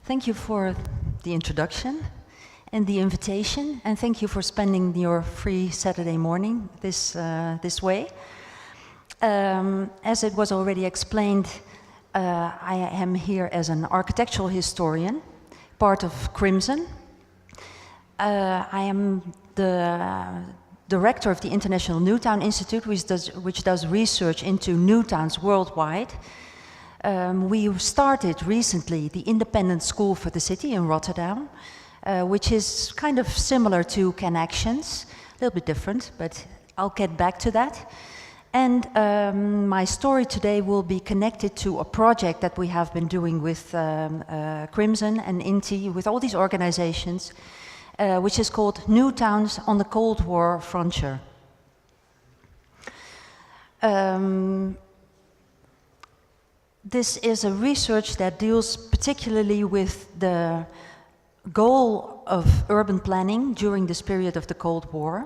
Thank you for the introduction and the invitation, and thank you for spending your free Saturday morning this way. As it was already explained, I am here as an architectural historian, part of Crimson. I am the director of the International Newtown Institute, which does research into new towns worldwide. We started recently the independent school for the city in Rotterdam, which is kind of similar to CANactions, a little bit different, but I'll get back to that. And my story today will be connected to a project that we have been doing with Crimson and INTI, with all these organizations, which is called New Towns on the Cold War Frontier. This is a research that deals particularly with the goal of urban planning during this period of the Cold War.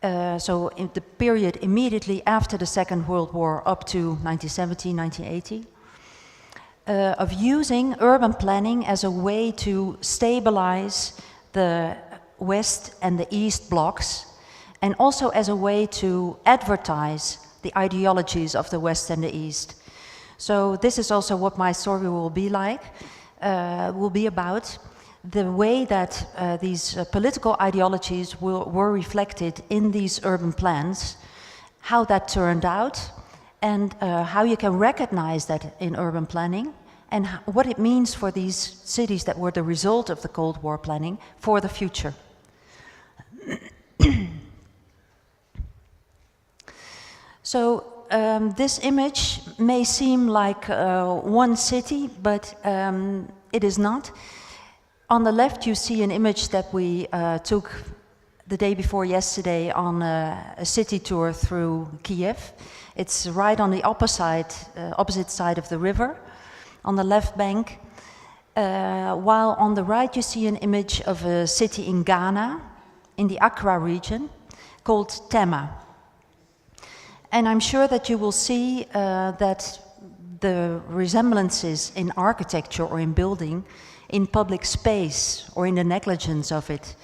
So in the period immediately after the Second World War up to 1970, 1980, of using urban planning as a way to stabilize the West and the East blocks, and also as a way to advertise the ideologies of the West and the East. So this is also what my story will be like, will be about the way that these political ideologies were reflected in these urban plans, how that turned out, and how you can recognize that in urban planning, and what it means for these cities that were the result of the Cold War planning for the future. So this image may seem like one city, but it is not. On the left you see an image that we took the day before yesterday on a city tour through Kiev. It's right on the opposite side of the river, on the left bank. While on the right you see an image of a city in Ghana, in the Accra region, called Tema. And I'm sure that you will see that the resemblances in architecture or in building, in public space or in the negligence of it,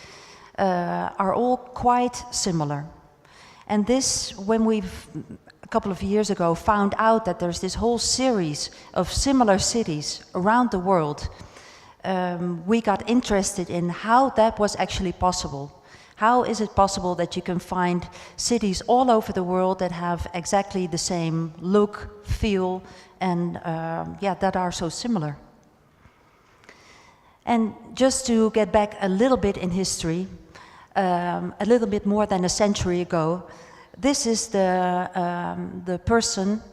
are all quite similar. And this, when we've, a couple of years ago, found out that there's this whole series of similar cities around the world, we got interested in how that was actually possible. How is it possible that you can find cities all over the world that have exactly the same look, feel, and that are so similar? And just to get back a little bit in history, a little bit more than a century ago, this is the person,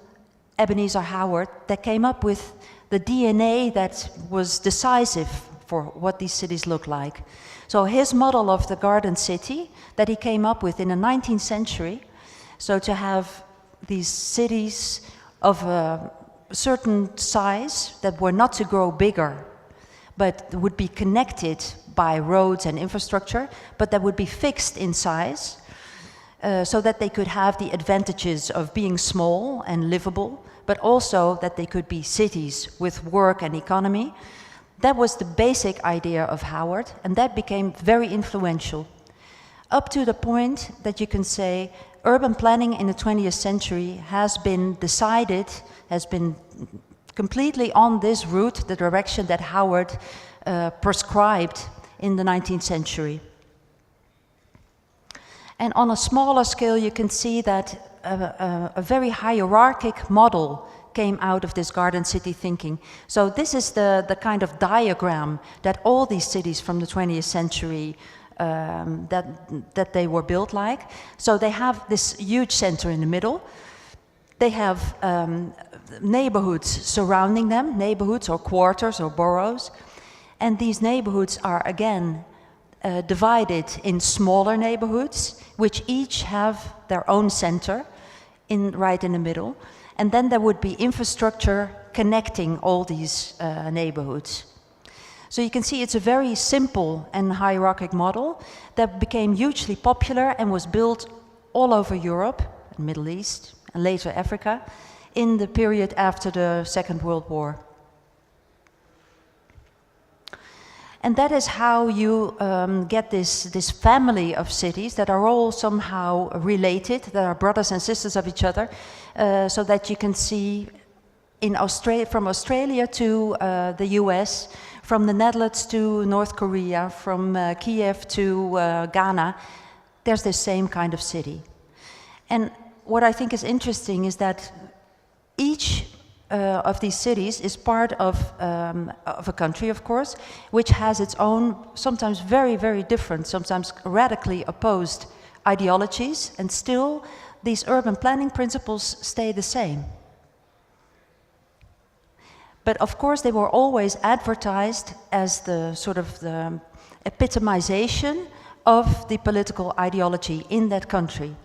Ebenezer Howard, that came up with the DNA that was decisive for what these cities look like. So his model of the garden city that he came up with in the 19th century, so to have these cities of a certain size that were not to grow bigger, but would be connected by roads and infrastructure, but that would be fixed in size, so that they could have the advantages of being small and livable, but also that they could be cities with work and economy. That was the basic idea of Howard, and that became very influential, up to the point that you can say urban planning in the 20th century has been decided, has been completely on this route, the direction that Howard prescribed in the 19th century. And on a smaller scale, you can see that a very hierarchic model came out of this garden city thinking. So this is the kind of diagram that all these cities from the 20th century that they were built like. So they have this huge center in the middle. They have neighborhoods surrounding them, neighborhoods or quarters or boroughs. And these neighborhoods are again divided in smaller neighborhoods, which each have their own center right in the middle. And then there would be infrastructure connecting all these neighborhoods. So you can see it's a very simple and hierarchic model that became hugely popular and was built all over Europe, and Middle East, and later Africa, in the period after the Second World War. And that is how you get this family of cities that are all somehow related, that are brothers and sisters of each other, so that you can see in from Australia to the US, from the Netherlands to North Korea, from Kiev to Ghana, there's this same kind of city. And what I think is interesting is that each of these cities is part of a country, of course, which has its own, sometimes very, very different, sometimes radically opposed ideologies, and still these urban planning principles stay the same. But of course they were always advertised as the sort of the epitomization of the political ideology in that country.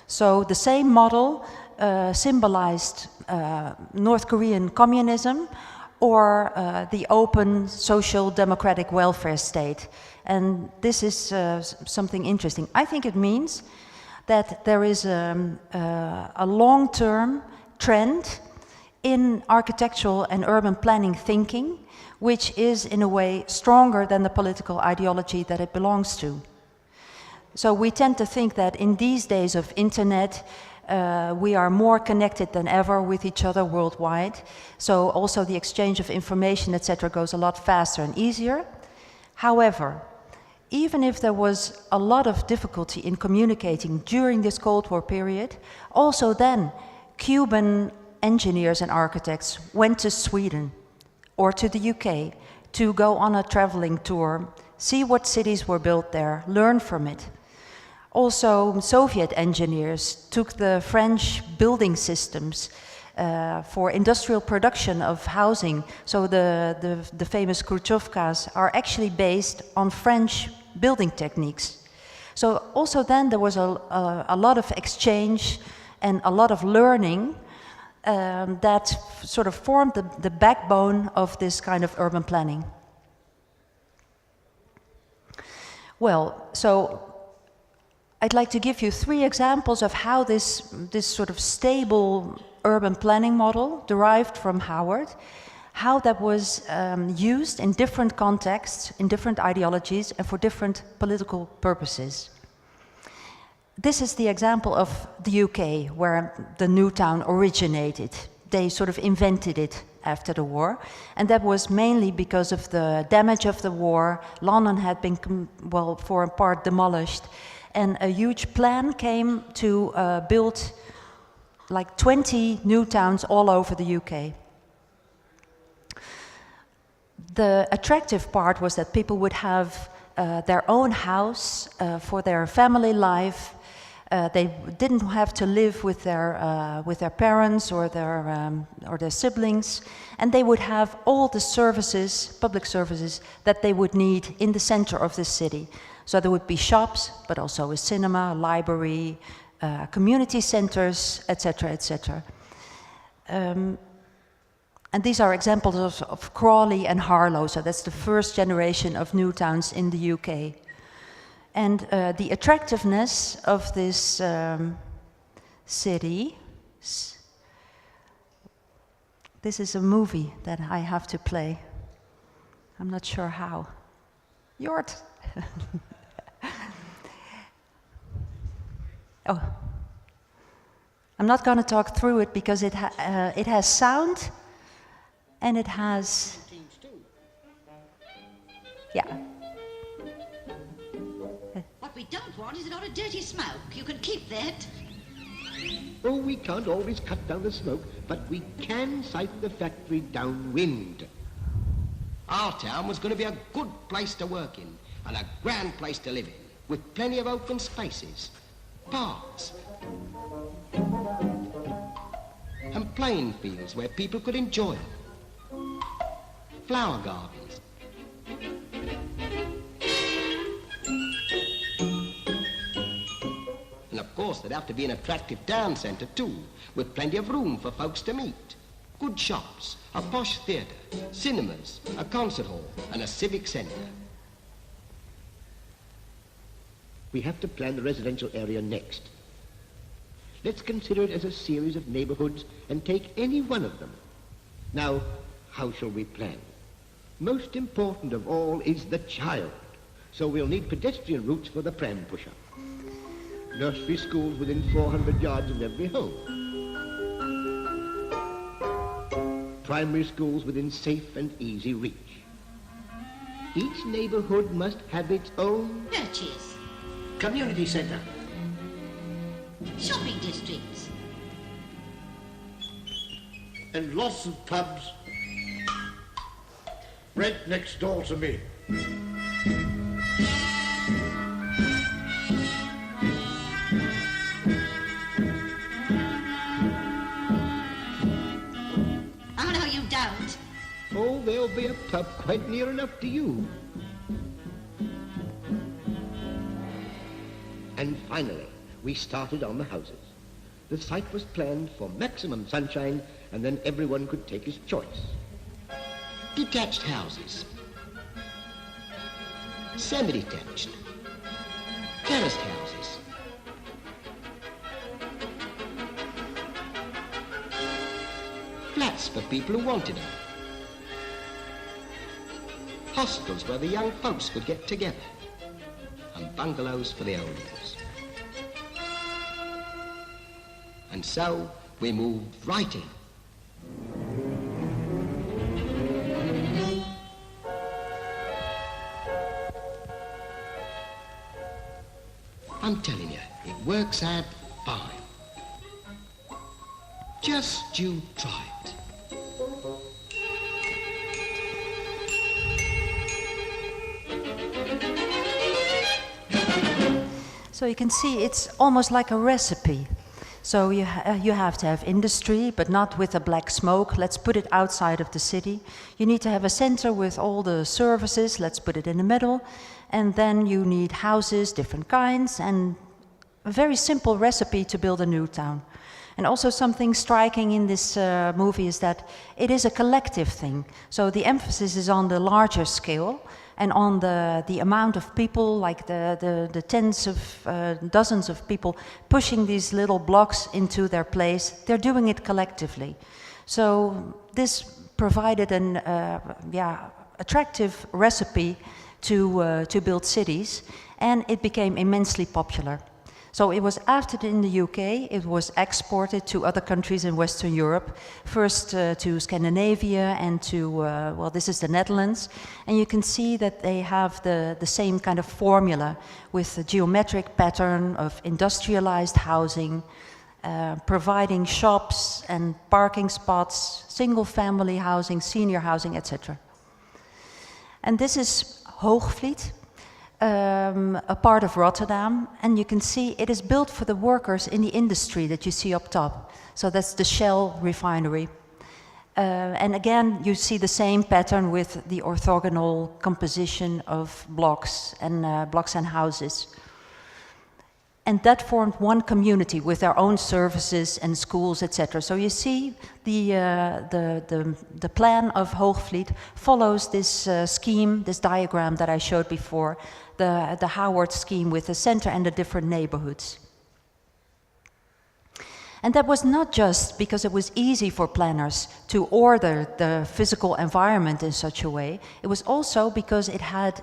So the same model symbolized North Korean communism or the open social democratic welfare state. And this is something interesting. I think it means that there is a long-term trend in architectural and urban planning thinking, which is in a way stronger than the political ideology that it belongs to. So we tend to think that in these days of internet, we are more connected than ever with each other worldwide. So also the exchange of information, etc., goes a lot faster and easier. However, even if there was a lot of difficulty in communicating during this Cold War period, also then Cuban engineers and architects went to Sweden or to the UK to go on a traveling tour, see what cities were built there, learn from it. Also, Soviet engineers took the French building systems for industrial production of housing. So the famous Khrushchevkas are actually based on French building techniques. So also then there was a lot of exchange and a lot of learning that sort of formed the backbone of this kind of urban planning. Well, so I'd like to give you 3 examples of how this sort of stable urban planning model derived from Howard, how that was used in different contexts, in different ideologies, and for different political purposes. This is the example of the UK, where the new town originated. They sort of invented it after the war, and that was mainly because of the damage of the war. London had been, well, for a part demolished, and a huge plan came to build like 20 new towns all over the UK. The attractive part was that people would have their own house for their family life. They didn't have to live with their parents or their siblings, and they would have all the services, public services, that they would need in the center of the city. So there would be shops, but also a cinema, a library, community centers, etc., etc. And these are examples of Crawley and Harlow, so that's the first generation of new towns in the UK. And the attractiveness of this city, this is a movie that I have to play. I'm not sure how. Jort. Oh, I'm not going to talk through it because it has sound and it has, yeah. What we don't want is a lot of dirty smoke. You can keep that. Oh, we can't always cut down the smoke, but we can site the factory downwind. Our town was going to be a good place to work in and a grand place to live in, with plenty of open spaces, parks, and playing fields where people could enjoy it, flower gardens. And of course there'd have to be an attractive town centre too, with plenty of room for folks to meet. Good shops, a posh theatre, cinemas, a concert hall, and a civic centre. We have to plan the residential area next. Let's consider it as a series of neighborhoods and take any one of them. Now, how shall we plan? Most important of all is the child. So we'll need pedestrian routes for the pram pusher. Nursery schools within 400 yards of every home. Primary schools within safe and easy reach. Each neighborhood must have its own Churches, Community centre. shopping districts, And lots of pubs. Rent next door to me. oh no you don't. Oh, there'll be a pub quite near enough to you. And finally, we started on the houses. The site was planned for maximum sunshine, and then everyone could take his choice. Detached houses. Semi-detached. Terraced houses. Flats for people who wanted them. Hostels where the young folks could get together. And bungalows for the olders. And so we moved right in. I'm telling you, it works out fine. Just you try it. So you can see it's almost like a recipe. So you have to have industry, but not with a black smoke. Let's put it outside of the city. You need to have a center with all the services. Let's put it in the middle. And then you need houses, different kinds, and a very simple recipe to build a new town. And also something striking in this movie is that it is a collective thing. So the emphasis is on the larger scale and on the amount of people, like the tens of dozens of people pushing these little blocks into their place. They're doing it collectively. So this provided an attractive recipe to build cities, and it became immensely popular. So it was after in the UK, it was exported to other countries in Western Europe, first to Scandinavia and to, well, this is the Netherlands. And you can see that they have the same kind of formula with the geometric pattern of industrialized housing, providing shops and parking spots, single-family housing, senior housing, etc. And this is Hoogvliet. A part of Rotterdam, and you can see it is built for the workers in the industry that you see up top. So that's the Shell refinery. And again, you see the same pattern with the orthogonal composition of blocks and houses. And that formed one community with their own services and schools, etc. So you see the plan of Hoogvliet follows this scheme, this diagram that I showed before, the Howard scheme with the center and the different neighborhoods. And that was not just because it was easy for planners to order the physical environment in such a way. It was also because it had,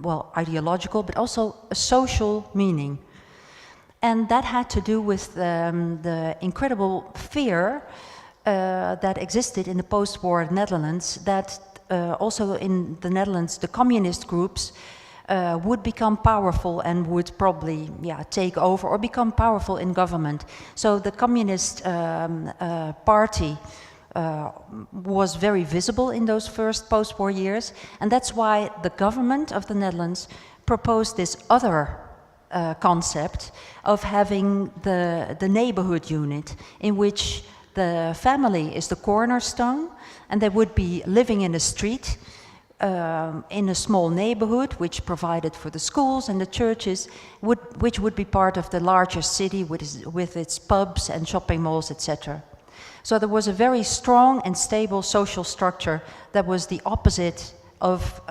well, ideological, but also a social meaning. And that had to do with the incredible fear that existed in the post-war Netherlands, that also in the Netherlands, the communist groups would become powerful and would probably take over or become powerful in government. So the Communist Party was very visible in those first post-war years, and that's why the government of the Netherlands proposed this other concept of having the neighborhood unit, in which the family is the cornerstone, and they would be living in a street in a small neighborhood which provided for the schools and the churches, which would be part of the larger city with its pubs and shopping malls, etc. So there was a very strong and stable social structure that was the opposite of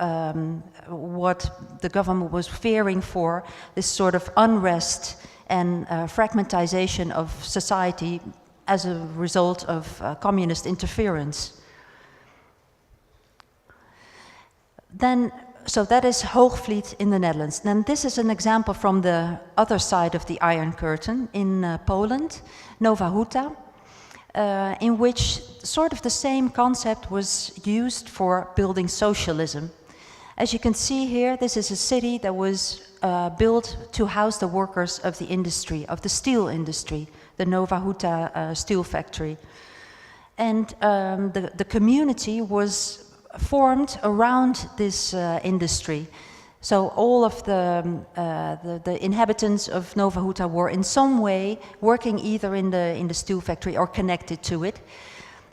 what the government was fearing for, this sort of unrest and fragmentization of society as a result of communist interference. So that is Hoogvliet in the Netherlands. Then this is an example from the other side of the Iron Curtain in Poland, Nowa Huta, in which sort of the same concept was used for building socialism. As you can see here, this is a city that was built to house the workers of the industry, of the steel industry, the Nowa Huta steel factory. And the community was formed around this industry. So all of the inhabitants of Nowa Huta were in some way working either in the steel factory or connected to it.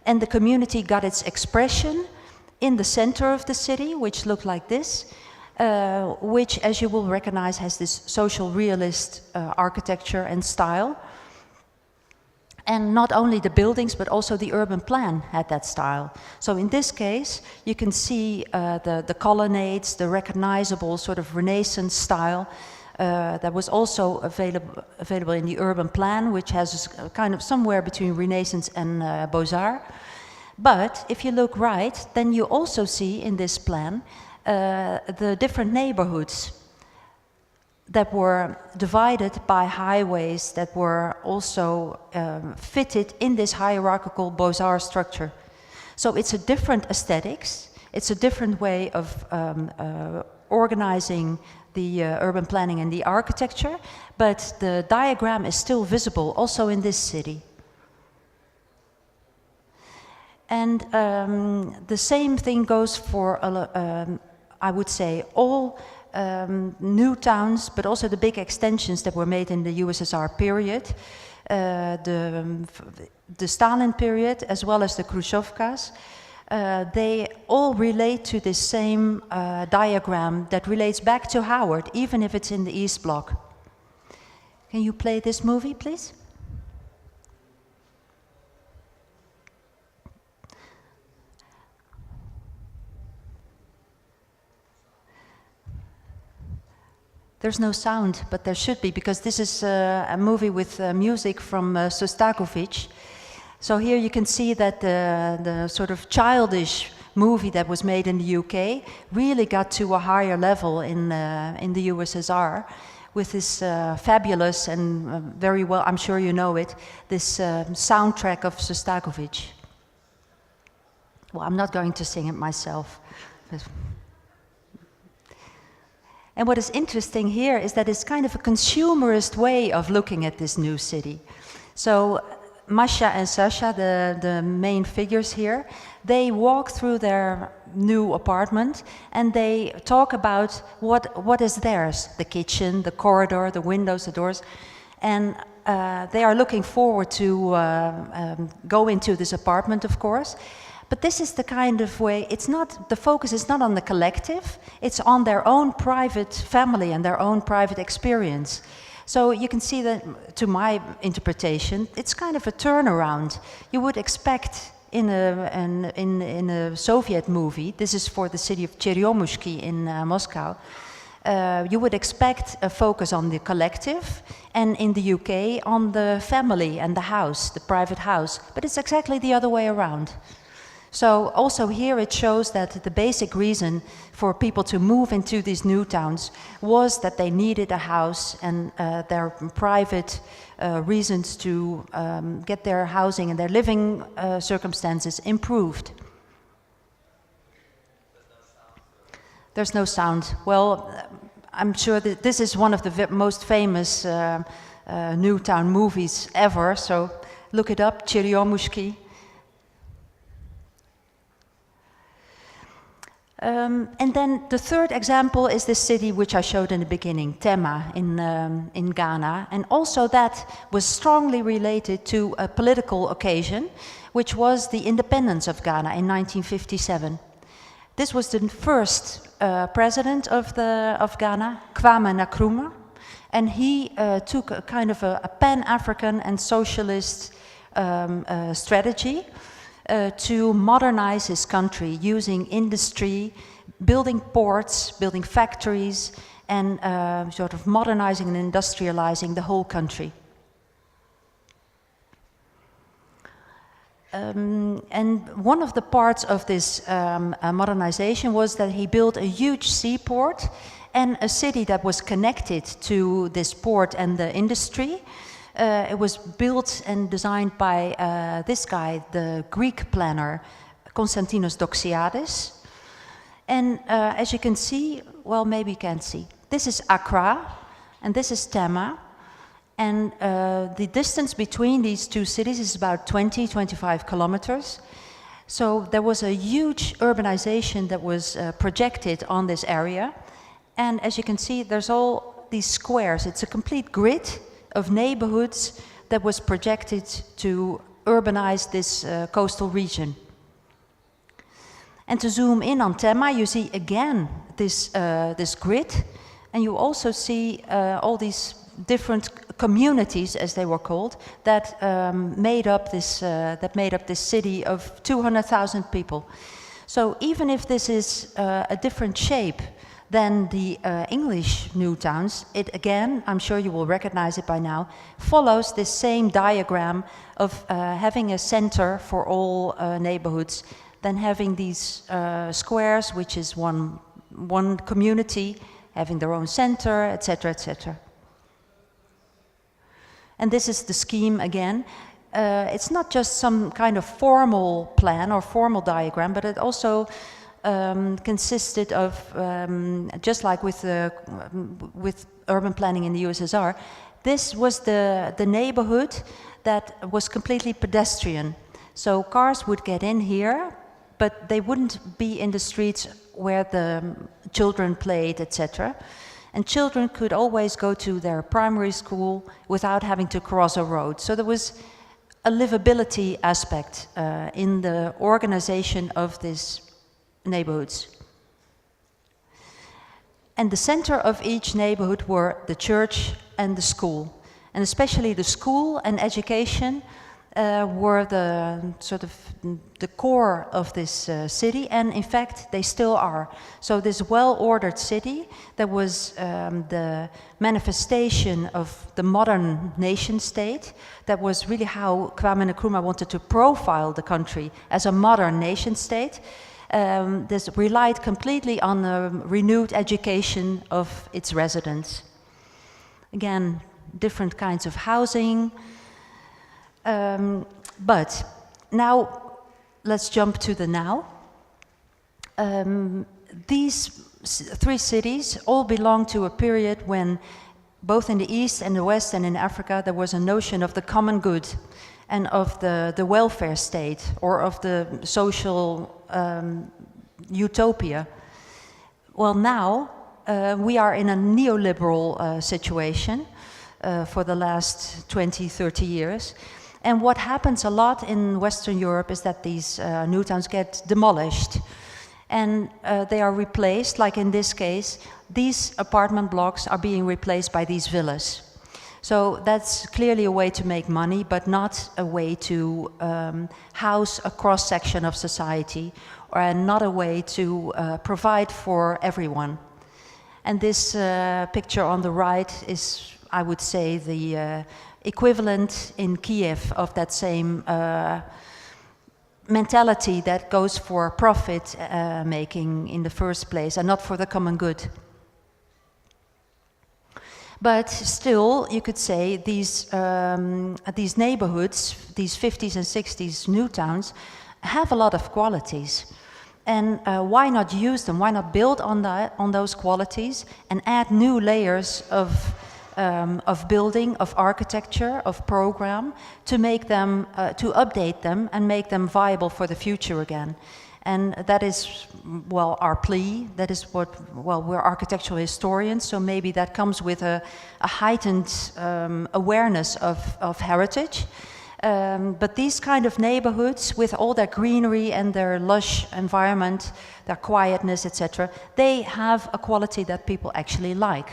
And the community got its expression in the center of the city, which looked like this, which, as you will recognize, has this social realist architecture and style. And not only the buildings, but also the urban plan had that style. So in this case, you can see the colonnades, the recognizable sort of Renaissance style that was also available in the urban plan, which has kind of somewhere between Renaissance and Beaux-Arts. But if you look right, then you also see in this plan the different neighborhoods that were divided by highways that were also fitted in this hierarchical Beaux-Arts structure. So it's a different aesthetics, it's a different way of organizing the urban planning and the architecture, but the diagram is still visible also in this city. And the same thing goes for, I would say, all new towns, but also the big extensions that were made in the USSR period, the Stalin period, as well as the Khrushchevkas. They all relate to this same diagram that relates back to Howard, even if it's in the East Bloc. Can you play this movie, please? There's no sound, but there should be, because this is a movie with music from Sostakovich. So here you can see that the sort of childish movie that was made in the UK really got to a higher level in the USSR with this fabulous and very well, I'm sure you know it, this soundtrack of Sostakovich. Well, I'm not going to sing it myself. And what is interesting here is that it's kind of a consumerist way of looking at this new city. So Masha and Sasha, the main figures here, they walk through their new apartment and they talk about what is theirs, the kitchen, the corridor, the windows, the doors. And they are looking forward to go into this apartment, of course. But this is the kind of way, it's not, the focus is not on the collective, it's on their own private family and their own private experience. So you can see that, to my interpretation, it's kind of a turnaround. You would expect in a Soviet movie, this is for the city of Cheryomushki in Moscow, you would expect a focus on the collective, and in the UK on the family and the house, the private house. But it's exactly the other way around. So also here it shows that the basic reason for people to move into these new towns was that they needed a house, and their private reasons to get their housing and their living circumstances improved. There's no sound. Well, I'm sure that this is one of the most famous new town movies ever, so look it up, Cheryomushki. And then the third example is this city which I showed in the beginning, Tema in Ghana. And also that was strongly related to a political occasion, which was the independence of Ghana in 1957. This was the first president of Ghana, Kwame Nkrumah, and he took a kind of a pan-African and socialist strategy to modernize his country using industry, building ports, building factories, and sort of modernizing and industrializing the whole country. And one of the parts of this modernization was that he built a huge seaport and a city that was connected to this port and the industry. It was built and designed by this guy, the Greek planner, Konstantinos Doxiadis. And as you can see, well, maybe you can't see, this is Accra and this is Tema. And the distance between these two cities is about 20-25 kilometers. So there was a huge urbanization that was projected on this area. And as you can see, there's all these squares. It's a complete grid of neighborhoods that was projected to urbanize this coastal region. And to zoom in on Tema, you see again this, this grid. And you also see all these different communities, as they were called, that made up this city of 200,000 people. So even if this is a different shape than the English new towns, it again, I'm sure you will recognize it by now, follows this same diagram of having a center for all neighborhoods, then having these squares, which is one community, having their own center, etc., etc. And this is the scheme again. It's not just some kind of formal plan or formal diagram, but it also consisted of, just like with urban planning in the USSR, this was the neighborhood that was completely pedestrian. So cars would get in here, but they wouldn't be in the streets where the children played, etc. And children could always go to their primary school without having to cross a road. So there was a livability aspect in the organization of these neighborhoods. And the center of each neighborhood were the church and the school. And especially the school and education were the sort of the core of this city, and in fact they still are. So this well-ordered city that was the manifestation of the modern nation state, that was really how Kwame Nkrumah wanted to profile the country as a modern nation state. This relied completely on the renewed education of its residents. Again, different kinds of housing. But now, let's jump to the now. These three cities all belong to a period when, both in the East and the West and in Africa, there was a notion of the common good and of the welfare state, or of the social utopia. Well, now we are in a neoliberal situation for the last 20, 30 years. And what happens a lot in Western Europe is that these new towns get demolished. And they are replaced, like in this case, these apartment blocks are being replaced by these villas. So that's clearly a way to make money, but not a way to house a cross-section of society, or not a way to provide for everyone. And this picture on the right is, I would say, the equivalent in Kiev of that same mentality that goes for profit making in the first place and not for the common good. But still, you could say these neighborhoods, these 50s and 60s new towns, have a lot of qualities. And why not use them? Why not build on those qualities and add new layers of building, of architecture, of program, to make them, to update them and make them viable for the future again. And that is, well, our plea. That is what, well, we're architectural historians, so maybe that comes with a heightened awareness of heritage. But these kind of neighborhoods, with all their greenery and their lush environment, their quietness, etc., they have a quality that people actually like.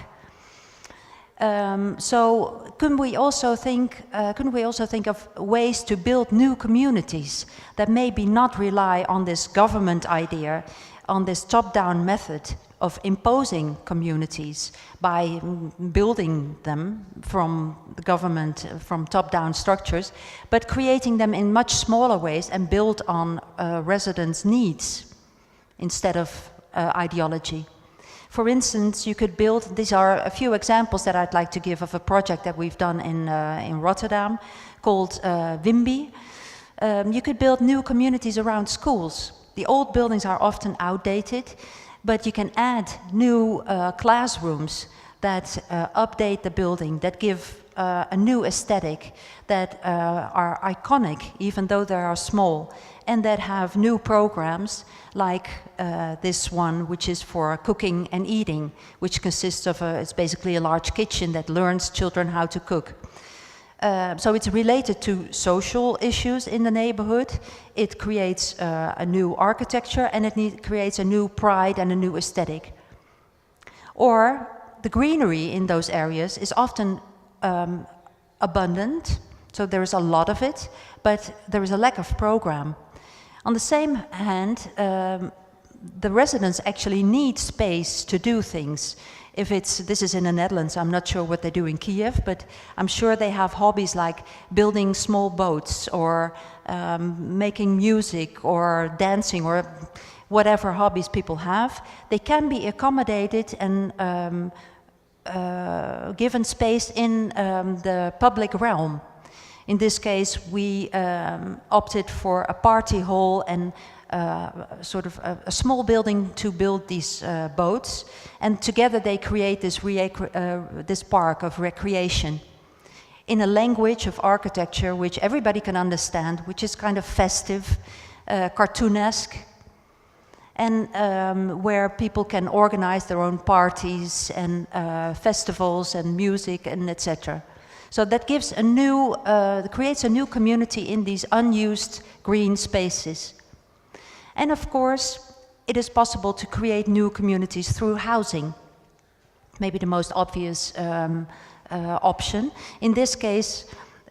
So couldn't we also think of ways to build new communities that maybe not rely on this government idea, on this top-down method of imposing communities by building them from the government, from top-down structures, but creating them in much smaller ways and built on residents' needs instead of ideology. For instance, you could build, these are a few examples that I'd like to give of a project that we've done in Rotterdam called WIMBY. You could build new communities around schools. The old buildings are often outdated, but you can add new classrooms that update the building, that give a new aesthetic, that are iconic even though they are small, and that have new programs like this one, which is for cooking and eating, which consists of it's basically a large kitchen that learns children how to cook. So it's related to social issues in the neighborhood. It creates a new architecture, and it creates a new pride and a new aesthetic. Or the greenery in those areas is often abundant, so there is a lot of it, but there is a lack of program. On the same hand, the residents actually need space to do things. If this is in the Netherlands, I'm not sure what they do in Kiev, but I'm sure they have hobbies like building small boats or making music or dancing or whatever hobbies people have. They can be accommodated and given space in the public realm. In this case, we opted for a party hall and sort of a small building to build these boats, and together they create this park of recreation in a language of architecture which everybody can understand, which is kind of festive, cartoonesque, and where people can organize their own parties and festivals and music and etc. So that gives creates a new community in these unused green spaces. And of course, it is possible to create new communities through housing. Maybe the most obvious option. In this case,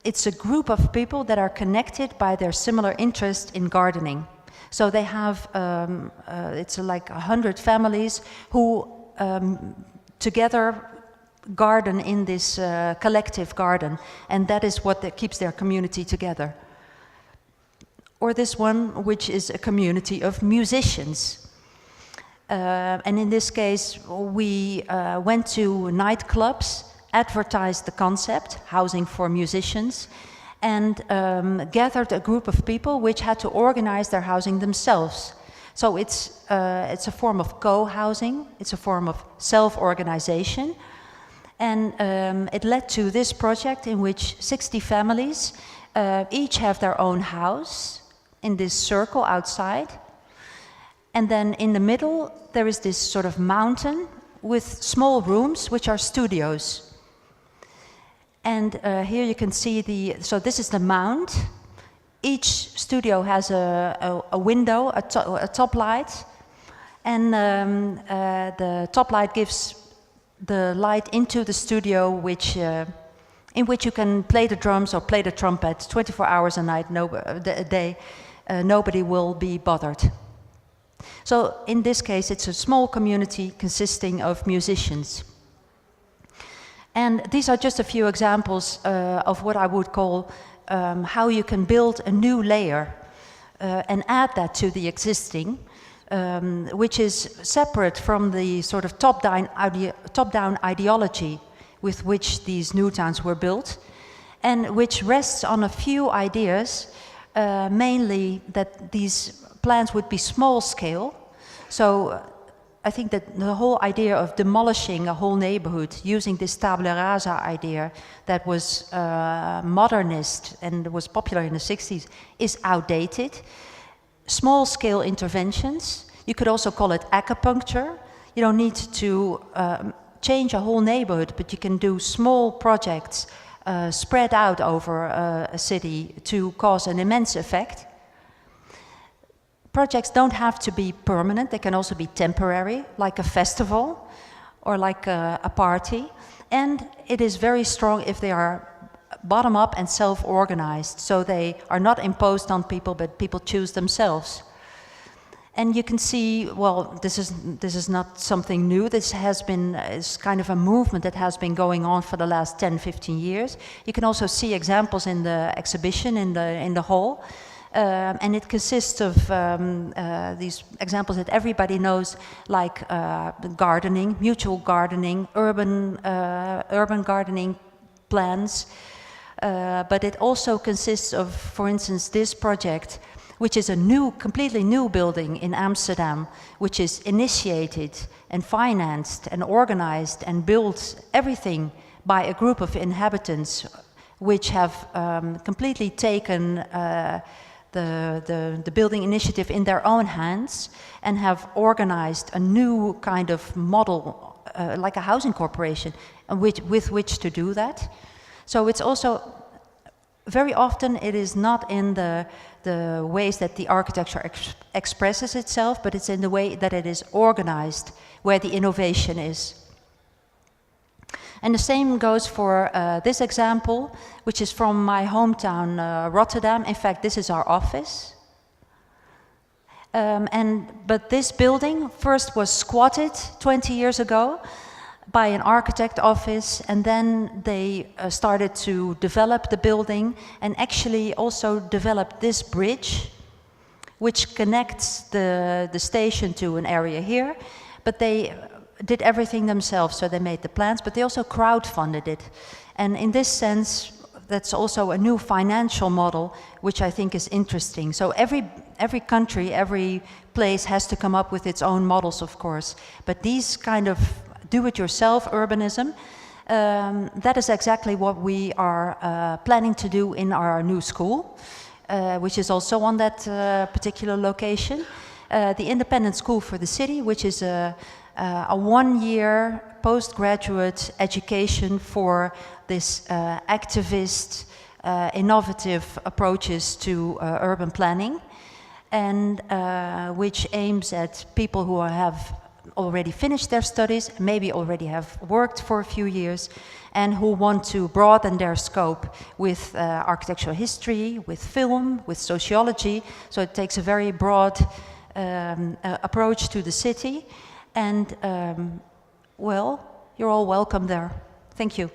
it's a group of people that are connected by their similar interest in gardening. So they have, it's like 100 families who together garden in this collective garden, and that is what keeps their community together. Or this one, which is a community of musicians. And in this case, we went to nightclubs, advertised the concept, housing for musicians, and gathered a group of people which had to organize their housing themselves. So it's a form of co-housing, it's a form of self-organization. And it led to this project in which 60 families each have their own house in this circle outside. And then in the middle, there is this sort of mountain with small rooms, which are studios. And here you can see so this is the mound. Each studio has a window, a top light. And the top light gives the light into the studio, in which you can play the drums or play the trumpet 24 hours a day. Nobody will be bothered. So in this case, it's a small community consisting of musicians. And these are just a few examples of what I would call how you can build a new layer and add that to the existing, which is separate from the sort of top-down ideology with which these new towns were built, and which rests on a few ideas, mainly that these plans would be small scale. So I think that the whole idea of demolishing a whole neighborhood using this tabula rasa idea that was modernist and was popular in the 60s is outdated. Small scale interventions, you could also call it acupuncture. You don't need to change a whole neighborhood, but you can do small projects spread out over a city to cause an immense effect. Projects don't have to be permanent, they can also be temporary, like a festival or like a party. And it is very strong if they are bottom-up and self-organized, so they are not imposed on people, but people choose themselves. And you can see, well, this is not something new. This has been is kind of a movement that has been going on for the last 10, 15 years. You can also see examples in the exhibition in the hall. And it consists of these examples that everybody knows, like gardening, mutual gardening, urban gardening plans. But it also consists of, for instance, this project, which is a completely new building in Amsterdam, which is initiated and financed and organized and built, everything by a group of inhabitants, which have completely taken the building initiative in their own hands and have organized a new kind of model, like a housing corporation, with which to do that. So it's also, very often it is not in the ways that the architecture expresses itself, but it's in the way that it is organized, where the innovation is. And the same goes for this example, which is from my hometown, Rotterdam. In fact, this is our office. But this building first was squatted 20 years ago by an architect office, and then they started to develop the building and actually also developed this bridge, which connects the station to an area here. But they did everything themselves, so they made the plans, but they also crowdfunded it. And in this sense, that's also a new financial model, which I think is interesting. So every country, every place has to come up with its own models, of course. But these kind of do-it-yourself urbanism, that is exactly what we are planning to do in our new school, which is also on that particular location. The Independent School for the City, which is a one-year postgraduate education for this activist, innovative approaches to urban planning, and which aims at people who have already finished their studies, maybe already have worked for a few years, and who want to broaden their scope with architectural history, with film, with sociology. So it takes a very broad approach to the city. And, well, you're all welcome there. Thank you.